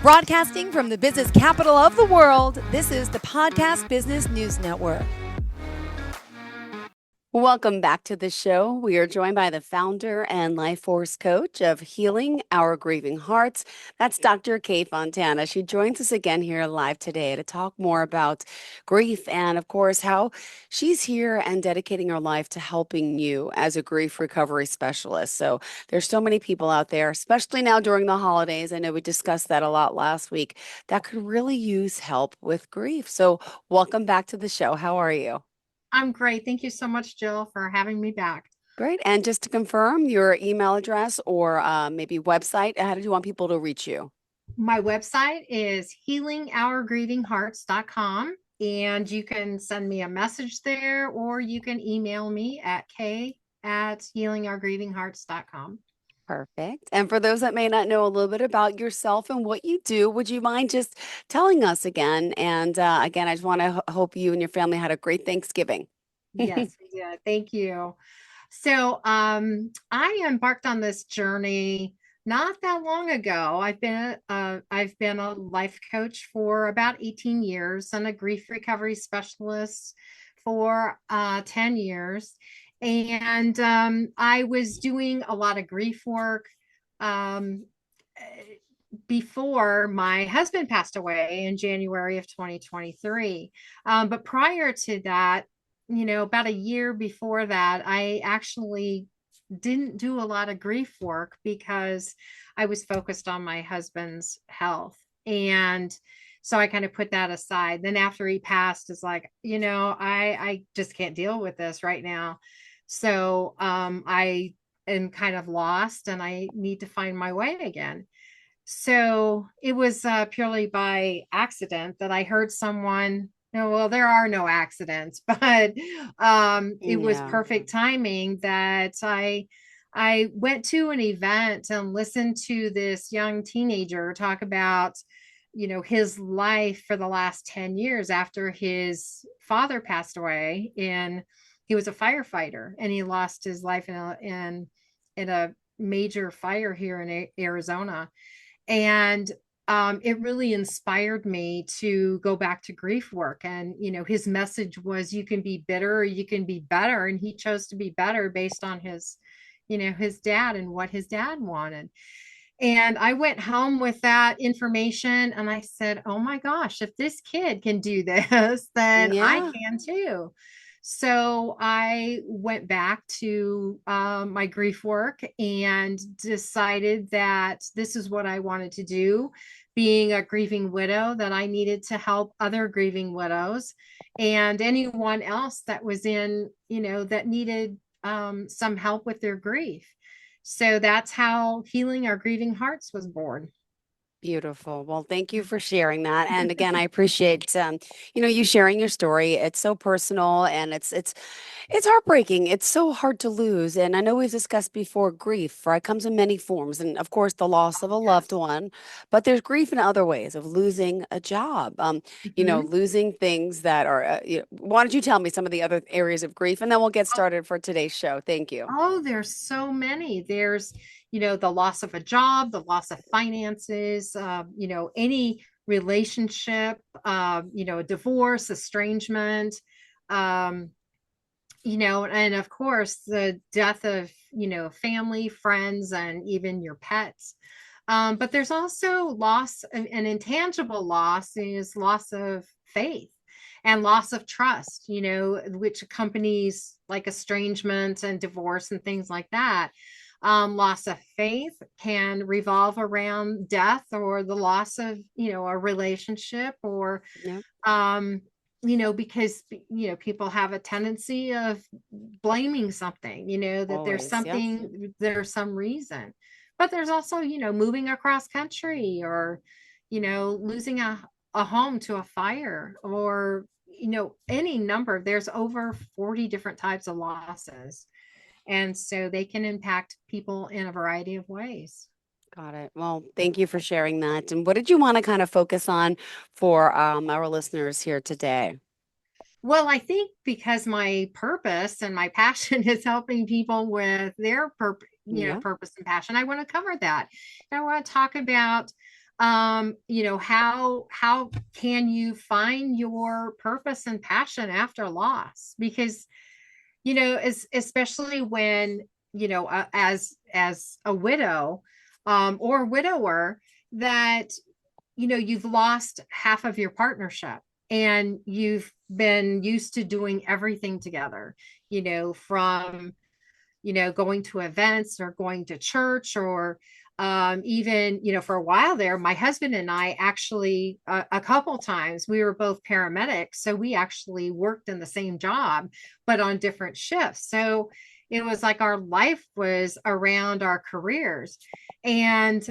Broadcasting from the business capital of the world, this is the Podcast Business News Network. Welcome back to the show. We are joined by the founder and life force coach of Healing Our Grieving Hearts. That's Dr. Kay Fontana. She joins us again here live today to talk more about grief and, of course, how she's here and dedicating her life to helping you as a grief recovery specialist. So there's so many people out there, especially now during the holidays. I know we discussed that a lot last week, that could really use help with grief. So welcome back to the show. How are you? I'm great. Thank you so much, Jill, for having me back. Great. And just to confirm your email address or maybe website, how did you want people to reach you? My website is healingourgrievinghearts.com, and you can send me a message there, or you can email me at k@healingourgrievinghearts.com. Perfect. And for those that may not know a little bit about yourself and what you do, would you mind just telling us again? And again, I just want to hope you and your family had a great Thanksgiving. Yes, we did. Thank you. So I embarked on this journey not that long ago. I've been a life coach for about 18 years and a grief recovery specialist for 10 years. And I was doing a lot of grief work um, before my husband passed away in January of 2023. But prior to that, about a year before that, I actually didn't do a lot of grief work because I was focused on my husband's health. And so I kind of put that aside. Then after he passed, it's like, I just can't deal with this right now. So I am kind of lost and I need to find my way again. So it was purely by accident that I heard someone, no, well, there are no accidents, but it was Yeah. perfect timing that I went to an event and listened to this young teenager talk about, his life for the last 10 years after his father passed away. And he was a firefighter and he lost his life in a major fire here in Arizona. And it really inspired me to go back to grief work. And, his message was you can be bitter or you can be better. And he chose to be better based on his dad and what his dad wanted. And I went home with that information and I said, oh my gosh, if this kid can do this, then I Yeah. can too. So I went back to my grief work and decided that this is what I wanted to do. Being a grieving widow, that I needed to help other grieving widows and anyone else that was that needed some help with their grief. So that's how Healing Our Grieving Hearts was born. Beautiful. Well, thank you for sharing that. And again, I appreciate you sharing your story. It's so personal and it's heartbreaking. It's so hard to lose. And I know we've discussed before grief, right, comes in many forms. And of course, the loss of a loved one, but there's grief in other ways of losing a job, Mhm. losing things that are, why don't you tell me some of the other areas of grief and then we'll get started for today's show. Thank you. Oh, there's so many. There's, the loss of a job, the loss of finances, any relationship, divorce, estrangement, um, and of course, the death of, family, friends, and even your pets. But there's also loss, an intangible loss is loss of faith and loss of trust, which accompanies like estrangement and divorce and things like that. Loss of faith can revolve around death or the loss of, a relationship or, Yeah. um, because, people have a tendency of blaming something, that Always. Yes. there's some reason. But there's also, moving across country or, losing a home to a fire or, any number. There's over 40 different types of losses. And so they can impact people in a variety of ways. Got it. Well, thank you for sharing that. And what did you want to kind of focus on for our listeners here today? Well, I think because my purpose and my passion is helping people with their Yeah. purpose and passion, I want to cover that. And I want to talk about, How can you find your purpose and passion after loss? Because, especially when, as a widow, or widower, that, you've lost half of your partnership and you've been used to doing everything together, from, going to events or going to church, or even, for a while there, my husband and I actually, a couple times, we were both paramedics. So we actually worked in the same job, but on different shifts. So it was like our life was around our careers. And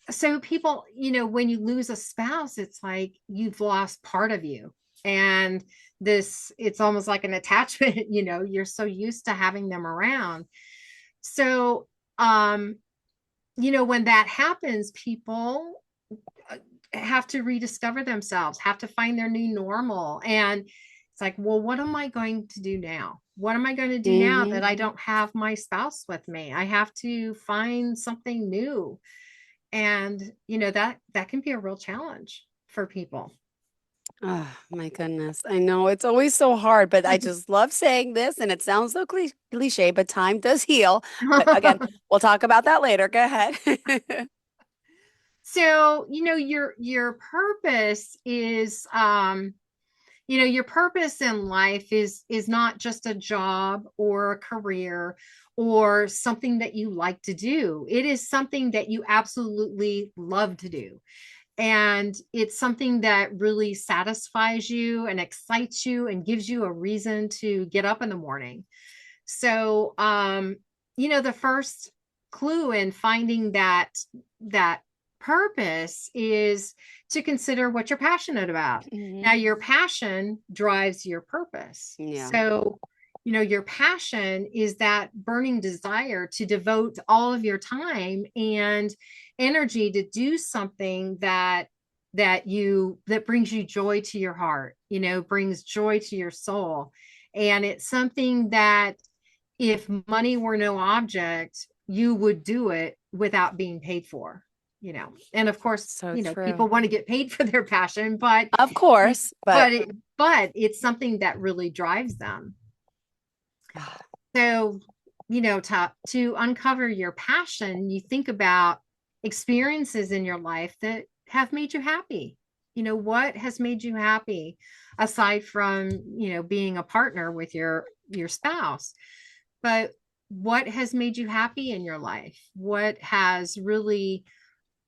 so people, when you lose a spouse, it's like you've lost part of you. And it's almost like an attachment. You're so used to having them around. So when that happens, people have to rediscover themselves, have to find their new normal. And it's like, well, what am I going to do now? What am I going to do now Hmm. that I don't have my spouse with me? I have to find something new. And that can be a real challenge for people. Oh, my goodness. I know it's always so hard, but I just love saying this, and it sounds so cliche, but time does heal. But again, we'll talk about that later. Go ahead. So, your purpose is, your purpose in life is not just a job or a career or something that you like to do. It is something that you absolutely love to do. And it's something that really satisfies you and excites you and gives you a reason to get up in the morning. So, the first clue in finding that purpose is to consider what you're passionate about. Now, Hmm. your passion drives your purpose. Yeah. So, your passion is that burning desire to devote all of your time and energy to do something that brings you joy to your heart, brings joy to your soul. And it's something that, if money were no object, you would do it without being paid for, and of course, So people true. want to get paid for their passion, but Of course, but but it's something that really drives them. So, to uncover your passion, you think about experiences in your life that have made you happy. What has made you happy aside from, being a partner with your spouse? But what has made you happy in your life? What has really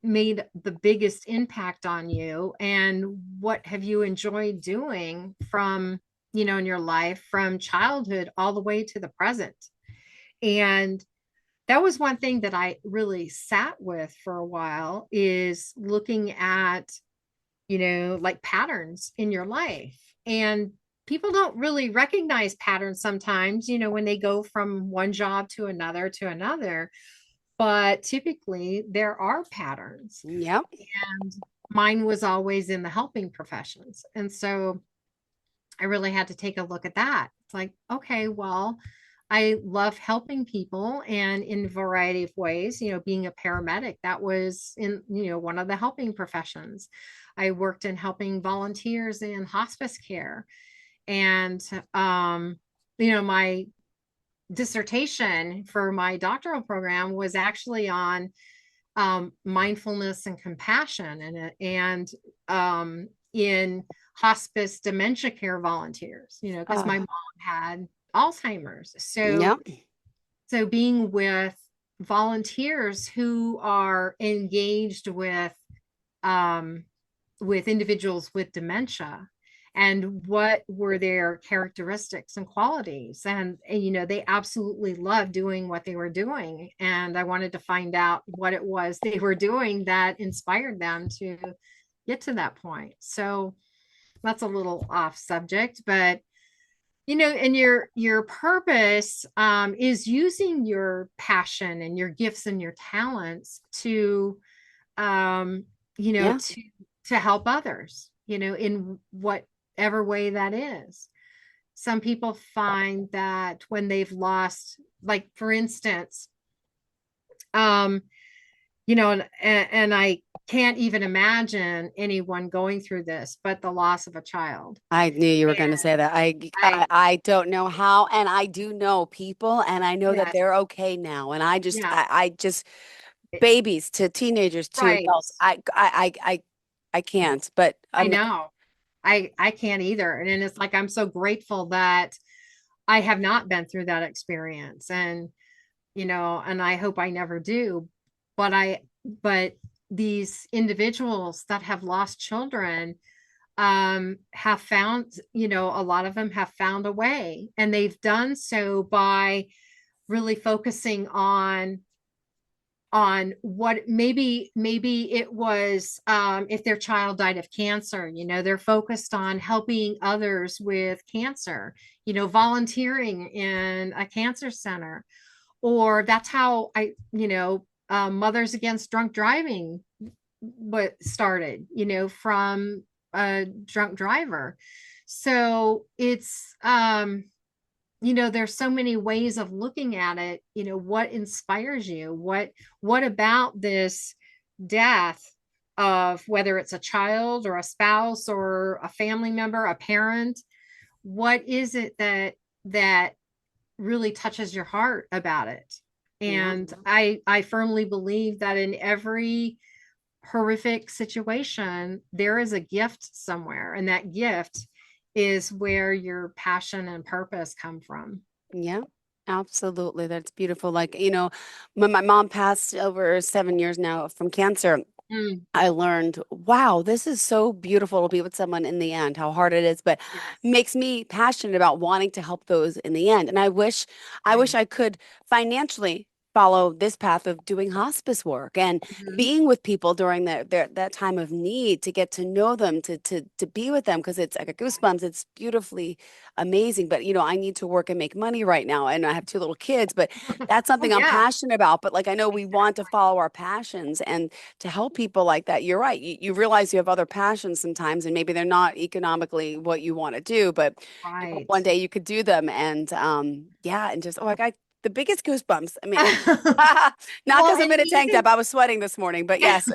made the biggest impact on you? And what have you enjoyed doing from, in your life from childhood all the way to the present? And that was one thing that I really sat with for a while, is looking at, like patterns in your life. And people don't really recognize patterns sometimes, when they go from one job to another to another. But typically there are patterns. yep. And mine was always in the helping professions. And so I really had to take a look at that. It's like, okay, well, I love helping people, and in a variety of ways, being a paramedic, that was in, one of the helping professions. I worked in helping volunteers in hospice care. And, my dissertation for my doctoral program was actually on mindfulness and compassion, in hospice dementia care volunteers, because my Oh, mom had Alzheimer's. So yep. being with volunteers who are engaged with individuals with dementia, and what were their characteristics and qualities, and they absolutely loved doing what they were doing, and I wanted to find out what it was they were doing that inspired them to get to that point. So that's a little off subject, but and your purpose is using your passion and your gifts and your talents to um Yeah. to help others, in whatever way that is. Some people find that when they've lost, like for instance, um and I can't even imagine anyone going through this, but the loss of a child. I knew you were going to And say that. I, I don't know how, and I do know people, and I know that yes, they're okay now. And yeah, I just it- babies to teenagers to right. adults. I can't. But I know. I can't either. And then it's like I'm so grateful that I have not been through that experience. And, and I hope I never do. But but these individuals that have lost children have found, a lot of them have found a way. And they've done so by really focusing on what maybe it was, if their child died of cancer, they're focused on helping others with cancer, volunteering in a cancer center. Or that's how Mothers Against Drunk Driving what started, from a drunk driver. So it's there's so many ways of looking at it. What inspires you? What about this death of, whether it's a child or a spouse or a family member, a parent, what is it that really touches your heart about it? yeah, And I firmly believe that in every horrific situation, there is a gift somewhere, and that gift is where your passion and purpose come from. yeah, absolutely. That's beautiful. Like, when my mom passed over 7 years now from cancer, Mm, I learned, wow, this is so beautiful to be with someone in the end, how hard it is, but yes, makes me passionate about wanting to help those in the end. And I wish right. I could financially follow this path of doing hospice work and Mhm. being with people during that time of need, to get to know them, to be with them, because it's, I got goosebumps. It's beautifully amazing. But I need to work and make money right now, and I have two little kids, but that's Oh something I'm yeah, passionate about. But like, I know we want to exactly. follow our passions, and to help people like that. You're right. You realize you have other passions sometimes, and maybe they're not economically what you want to do, but you hope Right. one day you could do them. And yeah, and just, oh, I got the biggest goosebumps. I mean, not Well, because I'm in a tank top. I was sweating this morning, but yes.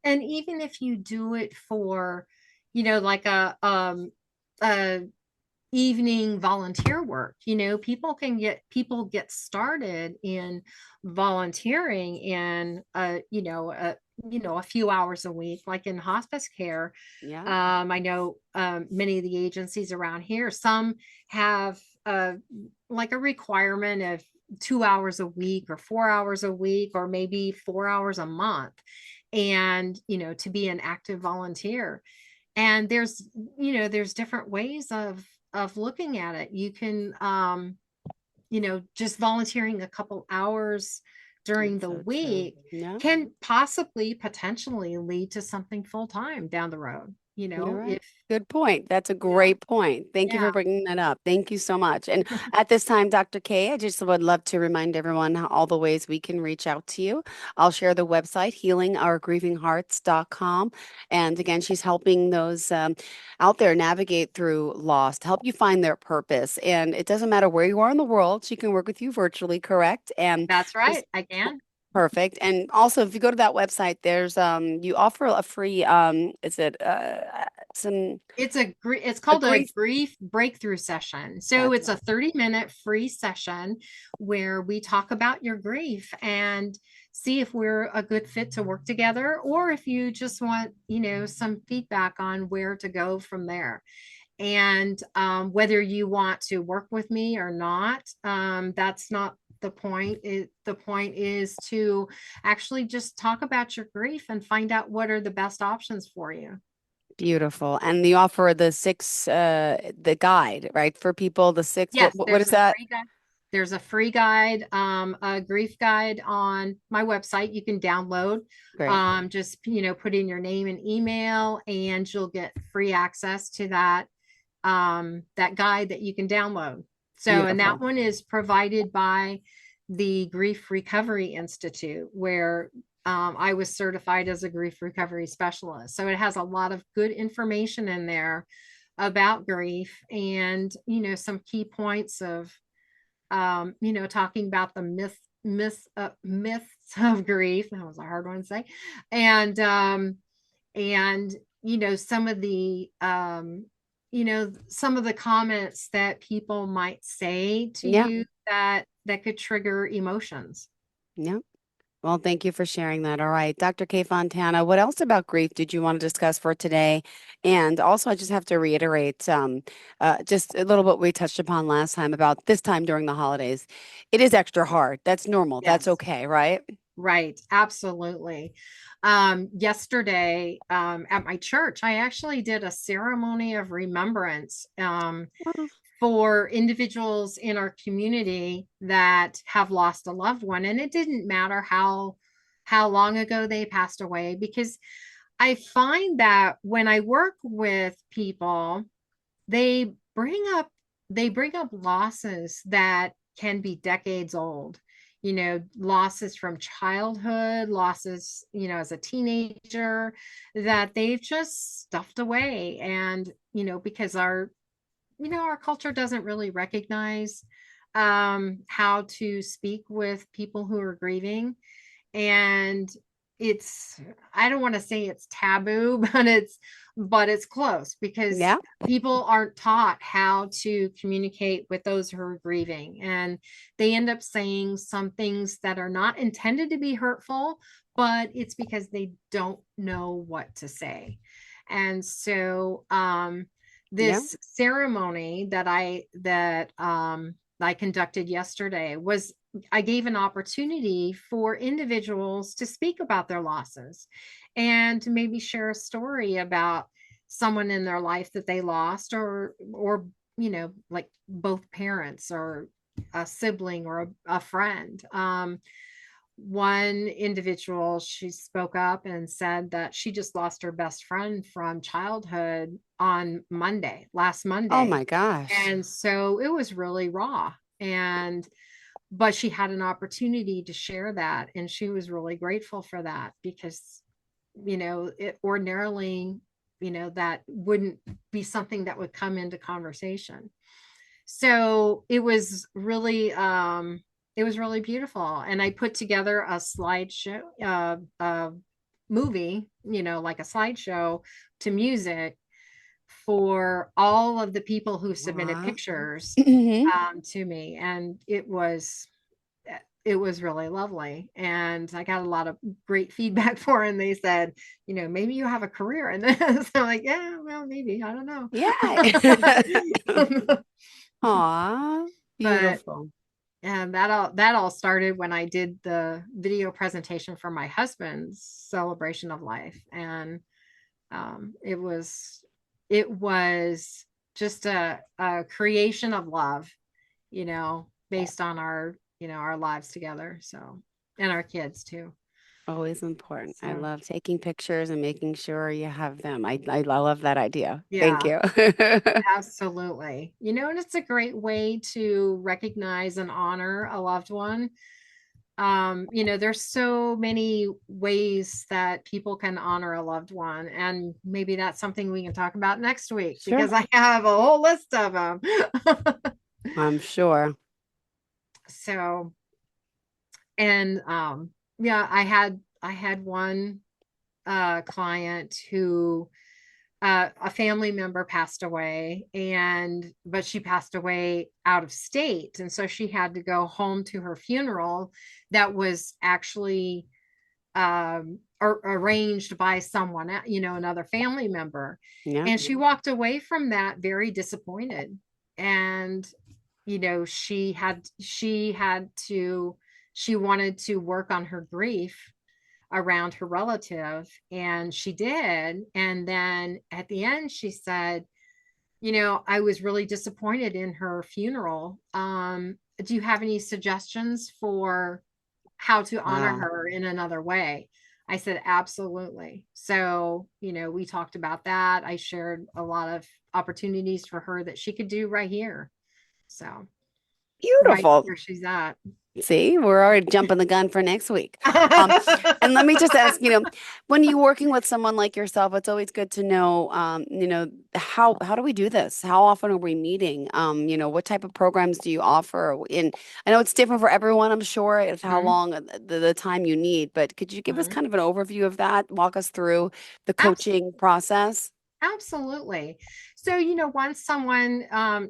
and even if you do it for, like a evening volunteer work, people get started in volunteering in a few hours a week, like in hospice care. Yeah, I know many of the agencies around here, some have like a requirement of 2 hours a week or 4 hours a week or maybe 4 hours a month, and to be an active volunteer. And there's different ways of looking at it. You can just volunteering a couple hours during that's the so true. week Yeah. can possibly potentially lead to something full time down the road, You're right. if Good point. That's a yeah, great point. Thank you yeah. for bringing that up. Thank you so much. And at this time, Dr. K, I just would love to remind everyone all the ways we can reach out to you. I'll share the website, healingourgrievinghearts.com. And again, she's helping those out there navigate through loss, to help you find their purpose. And it doesn't matter where you are in the world, she can work with you virtually, correct? And That's just right, I can. perfect. And also, if you go to that website, there's you offer a free is it some It's a called a grief. grief breakthrough session. So That's it's a right. 30-minute free session where we talk about your grief and see if we're a good fit to work together, or if you just want, some feedback on where to go from there. And whether you want to work with me or not, that's not the point. The point is to actually just talk about your grief and find out what are the best options for you. Beautiful. And you offer the guide, right? For people, the six, Yes, what is that? there's a free guide, a grief guide on my website you can download. Great. Just, put in your name and email, and you'll get free access to that guide that you can download. So, and that Beautiful. one is provided by the Grief Recovery Institute, where I was certified as a grief recovery specialist. So it has a lot of good information in there about grief, and some key points of talking about the myths of grief. That was a hard one to say. And some of the some of the comments that people might say to Yeah. you that could trigger emotions. Yeah. Well, thank you for sharing that. All right, Dr. K. Fontana, what else about grief did you want to discuss for today? And also, I just have to reiterate just a little bit we touched upon last time about this time during the holidays. It is extra hard. That's normal. That's Yes. okay, right? Right, absolutely. Yesterday, at my church, I actually did a ceremony of remembrance Oh, for individuals in our community that have lost a loved one. And it didn't matter how long ago they passed away, because I find that when I work with people, they bring up they bring up losses that can be decades old, losses from childhood, losses, as a teenager, that they've just stuffed away. And because our culture doesn't really recognize how to speak with people who are grieving. And it's, I don't want to say it's taboo, but it's close, because yeah, people aren't taught how to communicate with those who are grieving, and they end up saying some things that are not intended to be hurtful, but it's because they don't know what to say. And so yeah. this ceremony that I conducted yesterday was, I gave an opportunity for individuals to speak about their losses and to maybe share a story about someone in their life that they lost, or like both parents, or a sibling, or a friend. One individual, she spoke up and said that she just lost her best friend from childhood on last Oh Monday. my gosh. And so it was really raw. And but she had an opportunity to share that, and she was really grateful for that, because it ordinarily, that wouldn't be something that would come into conversation. So it was really beautiful. And I put together a slideshow, movie, like a slideshow to music, for all of the people who submitted Wow. pictures Mhm. to me. And it was really lovely. And I got a lot of great feedback for it. And they said, maybe you have a career in this. I'm like, yeah, well, maybe, I don't know. Yeah. Aw, But beautiful. and that all started when I did the video presentation for my husband's celebration of life. And it was just a creation of love, based on our lives together. So, and our kids too. Always important. I So, love taking pictures and making sure you have them. I love that idea. Thank yeah, you. absolutely. And it's a great way to recognize and honor a loved one. There's so many ways that people can honor a loved one, and maybe that's something we can talk about next week, Sure. because I have a whole list of them. I'm sure. So, and yeah, I had one client who, a family member passed away, but she passed away out of state, and so she had to go home to her funeral that was actually arranged by someone, another family member. Yeah. And she walked away from that very disappointed. And she wanted to work on her grief around her relative, and she did. And then at the end she said, I was really disappointed in her funeral. Do you have any suggestions for how to honor Wow. her in another way? I said, absolutely. So, we talked about that. I shared a lot of opportunities for her that she could do right here. So, right Beautiful. where she's at. See, we're already jumping the gun for next week. Um, and let me just ask, when you're working with someone like yourself, it's always good to know, how do we do this? How often are we meeting? What type of programs do you offer? And I know it's different for everyone, I'm sure, of how Mhm, long the time you need, but could you give us mhm. kind of an overview of that? Walk us through the coaching process? Absolutely. So, once someone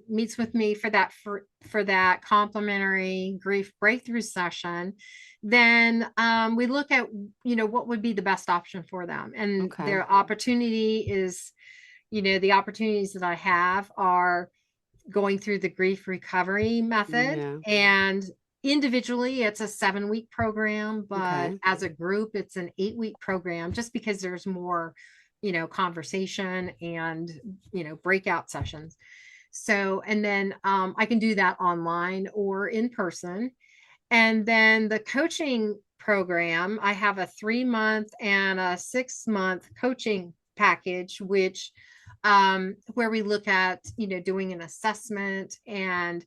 meets with me for that complimentary grief breakthrough session, then we look at what would be the best option for them, and Okay. their opportunity is the opportunities that I have are going through the grief recovery method, Yeah. and individually it's a 7-week program, but Okay. as a group it's an 8-week program, just because there's more conversation and breakout sessions. So, and then I can do that online or in person. And then the coaching program, I have a 3-month and a 6-month coaching package, which where we look at doing an assessment, and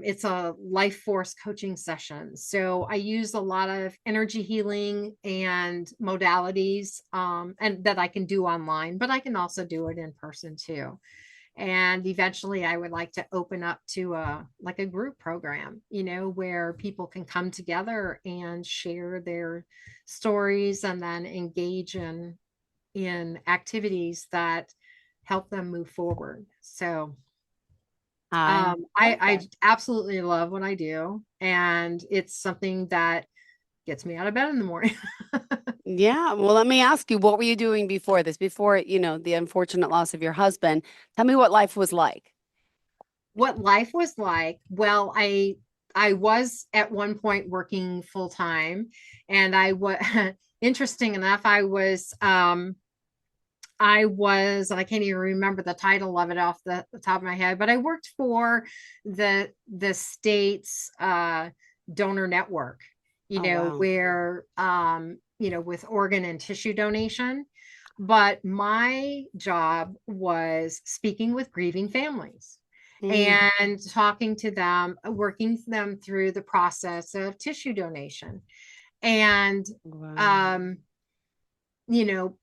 it's a life force coaching session. So I use a lot of energy healing and modalities, and that I can do online, but I can also do it in person too. And eventually I would like to open up to a group program, where people can come together and share their stories, and then engage in activities that help them move forward. So I love I that. absolutely love what I do, and it's something that gets me out of bed in the morning. Yeah, well, let me ask you, what were you doing before this? Before, the unfortunate loss of your husband. Tell me what life was like. What life was like? Well, I was at one point working full time, and I was interesting enough, I can't even remember the title of it off the top of my head, but I worked for the state's donor network, Oh, wow. where with organ and tissue donation. But my job was speaking with grieving families Mm, and talking to them, working them through the process of tissue donation. And wow. um, you know,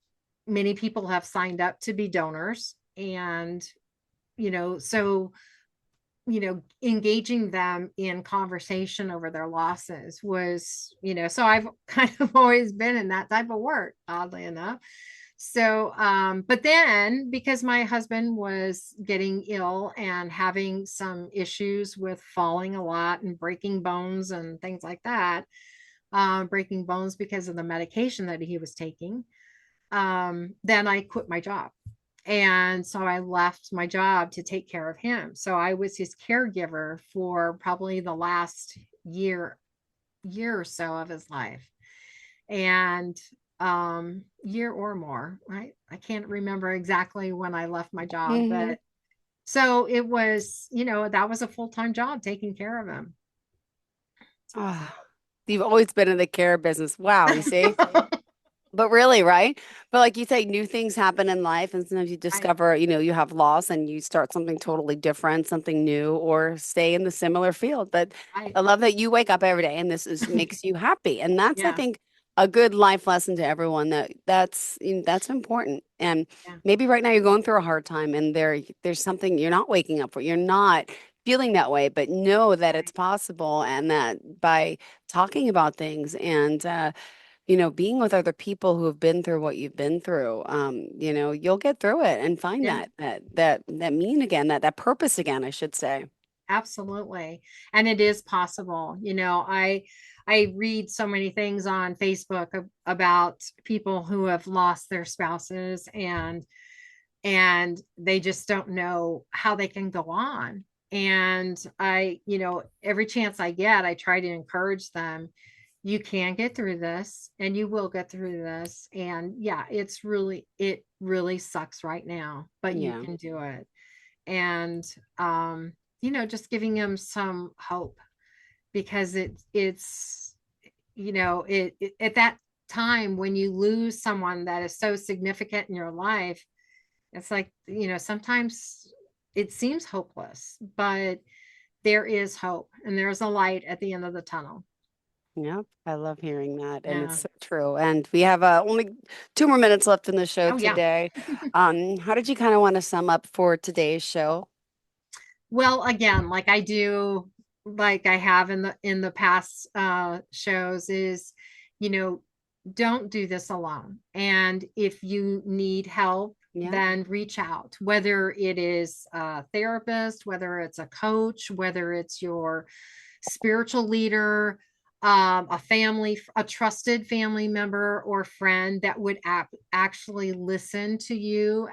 many people have signed up to be donors, and so engaging them in conversation over their losses was, so I've kind of always been in that type of work, oddly enough. So but then, because my husband was getting ill and having some issues with falling a lot and breaking bones and things like that, breaking bones because of the medication that he was taking, then I quit my job. And so I left my job to take care of him. So I was his caregiver for probably the last year or so of his life. And year or more, right? I can't remember exactly when I left my job, Hmm. but so it was, that was a full-time job taking care of him. So Ah, you've always been in the care business. Wow, you see? But really, right? But like you say, new things happen in life, and sometimes you I discover, you have loss and you start something totally different, something new, or stay in the similar field. But I I love that you wake up every day and this is makes you happy. And that's, I yeah, think, a good life lesson to everyone that's important. And yeah, maybe right now you're going through a hard time and there's something you're not waking up for. You're not feeling that way, but know that it's right. possible and that by talking about things and being with other people who have been through what you've been through, you'll get through it and find Yeah. that mean again, that purpose again, I should say. Absolutely. And it is possible. I read so many things on Facebook about people who have lost their spouses, and they just don't know how they can go on. And every chance I get, I try to encourage them. You can get through this, and you will get through this. And yeah, it really sucks right now, but you Yeah. can do it. And um just giving them some hope, because it's at that time when you lose someone that is so significant in your life, it's like sometimes it seems hopeless, but there is hope and there's a light at the end of the tunnel. Yep, I love hearing that, and Yeah. it's so true. And we have only 2 more minutes left in the show Oh, yeah. today. How did you kind of want to sum up for today's show? Well, again, like I do, like I have in the past shows, is, you know, don't do this alone. And if you need help, Yeah. then reach out, whether it is a therapist, whether it's a coach, whether it's your spiritual leader, a trusted family member or friend that would actually listen to you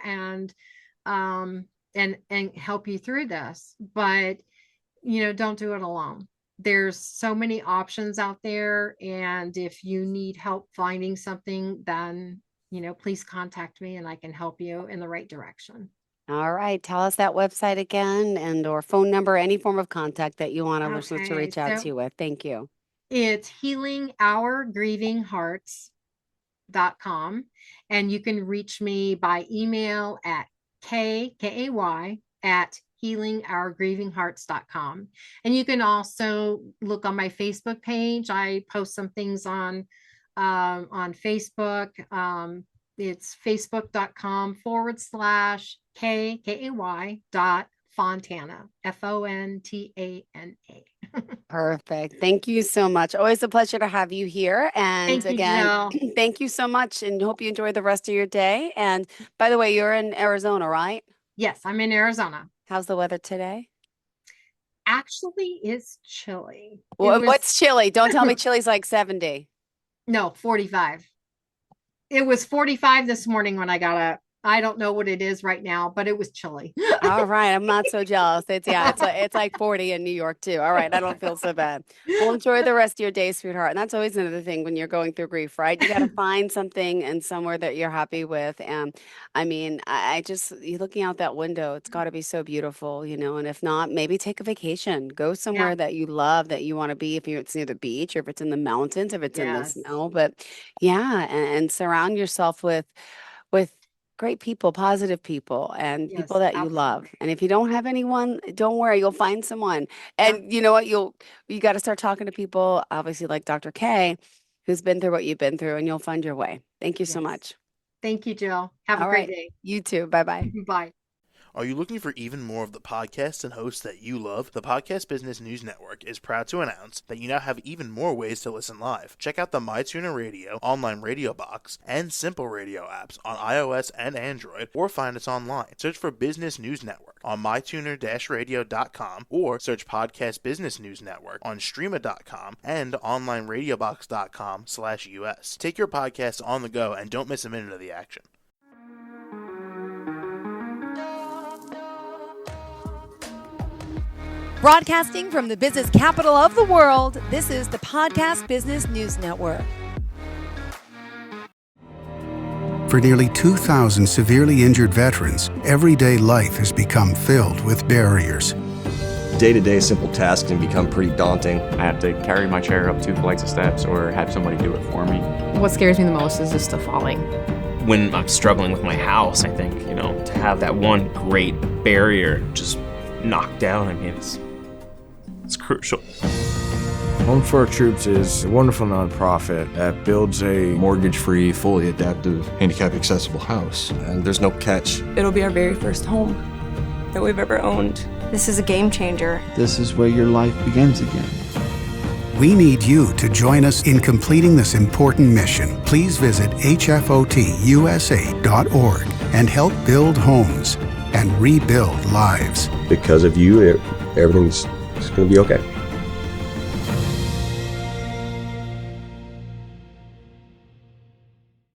um, and help you through this. But don't do it alone. There's so many options out there, and if you need help finding something, then please contact me and I can help you in the right direction. All right, tell us that website again and or phone number, any form of contact that you want our listeners to Okay, reach out so to you with. Thank you. it's healingourgrievinghearts.com, and you can reach me by email at kay@healingourgrievinghearts.com. And you can also look on my Facebook page. I post some things on Facebook. It's facebook.com/KAY.Fontana, Fontana. Perfect. Thank you so much. Always a pleasure to have you here. And Thank you, again, Jill. thank you so much and hope you enjoy the rest of your day. And by the way, you're in Arizona, right? Yes, I'm in Arizona. How's the weather today? Actually, it's chilly. Well, what's chilly? Don't tell me chilly's like 70. No, 45. It was 45 this morning when I got up. I don't know what it is right now, but it was chilly. All right, I'm not so jealous. It's like 40 in New York too. All right, I don't feel so bad. Well, enjoy the rest of your day, sweetheart. And that's always another thing when you're going through grief, right? You got to find something and somewhere that you're happy with. And I mean, I just you're looking out that window. It's got to be so beautiful, And if not, maybe take a vacation. Go somewhere Yeah. that you love, that you want to be. If it's near the beach, or if it's in the mountains, if it's in the Yes. snow. But yeah, and surround yourself with great people, positive people, and Yes, people that you love. absolutely. And if you don't have anyone, don't worry, you'll find someone. And you know what? You got to start talking to people, obviously like Dr. K, who's been through what you've been through, and you'll find your way. Thank you so Yes. much. Thank you, Jill. Have a All great right. day. You too. Bye-bye. Bye. Are you looking for even more of the podcasts and hosts that you love? The Podcast Business News Network is proud to announce that you now have even more ways to listen live. Check out the MyTuner Radio, online radio box, and Simple Radio apps on iOS and Android, or find us online. Search for Business News Network on mytuner-radio.com, or search Podcast Business News Network on streama.com and onlineradiobox.com/US. Take your podcast on the go and don't miss a minute of the action. Broadcasting from the business capital of the world, this is the Podcast Business News Network. For nearly 2,000 severely injured veterans, everyday life has become filled with barriers. Day-to-day simple tasks can become pretty daunting. I have to carry my chair up 2 flights of steps or have somebody do it for me. What scares me the most is just the falling. When I'm struggling with my house, I think, to have that one great barrier just knocked down, it's crucial. Home for Our Troops is a wonderful nonprofit that builds a Mortgage-free, fully adaptive, handicap-accessible house. And there's no catch. It'll be our very first home that we've ever owned. This is a game changer. This is where your life begins again. We need you to join us in completing this important mission. Please visit hfotusa.org and help build homes and rebuild lives. Because of you, everything's going to be okay.